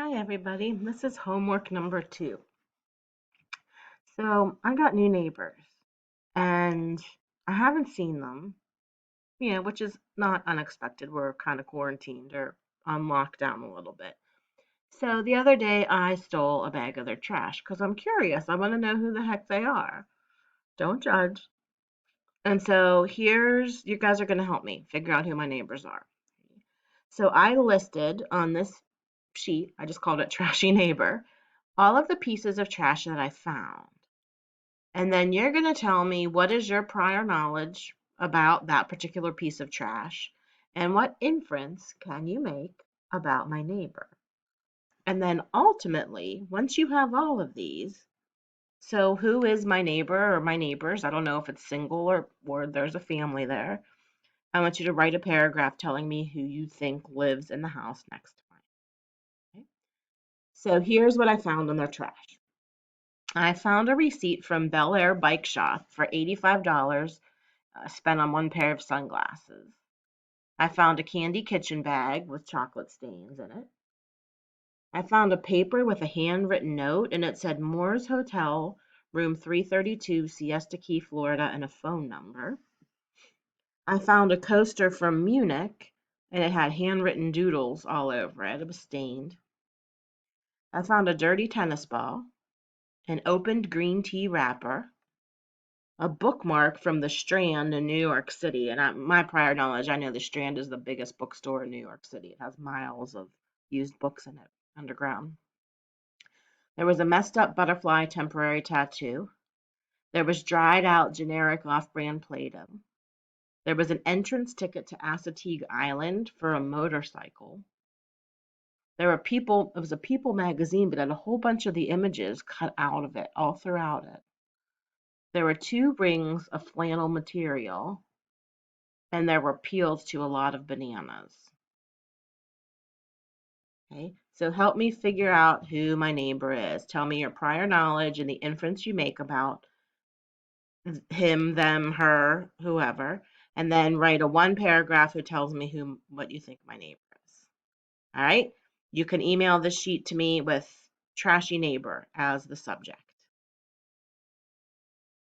Hi, everybody. This is homework number 2. So, I got new neighbors and I haven't seen them, which is not unexpected. We're kind of quarantined or on lockdown a little bit. So, the other day I stole a bag of their trash because I'm curious. I want to know who the heck they are. Don't judge. And so, you guys are going to help me figure out who my neighbors are. So, I listed on this sheet, I just called it Trashy Neighbor, all of the pieces of trash that I found. And then you're going to tell me what is your prior knowledge about that particular piece of trash and what inference can you make about my neighbor. And then ultimately, once you have all of these, so who is my neighbor or my neighbors? I don't know if it's single or there's a family there. I want you to write a paragraph telling me who you think lives in the house next to mine. Okay? So here's what I found in their trash. I found a receipt from Bel Air Bike Shop for $85 spent on one pair of sunglasses. I found a candy kitchen bag with chocolate stains in it. I found a paper with a handwritten note, and it said Moore's Hotel, room 332, Siesta Key, Florida, and a phone number. I found a coaster from Munich, and it had handwritten doodles all over it. It was stained. I found a dirty tennis ball, an opened green tea wrapper, a bookmark from the Strand in New York City. And my prior knowledge, I know the Strand is the biggest bookstore in New York City. It has miles of used books in it underground. There was a messed up butterfly temporary tattoo. There was dried out generic off brand Play Doh. There was an entrance ticket to Assateague Island for a motorcycle. It was a People magazine, but had a whole bunch of the images cut out of it all throughout it. There were 2 rings of flannel material, and there were peels to a lot of bananas. Okay, so help me figure out who my neighbor is. Tell me your prior knowledge and the inference you make about him, them, her, whoever, and then write a 1 paragraph who tells me what you think my neighbor is. All right, you can email this sheet to me with trashy neighbor as the subject.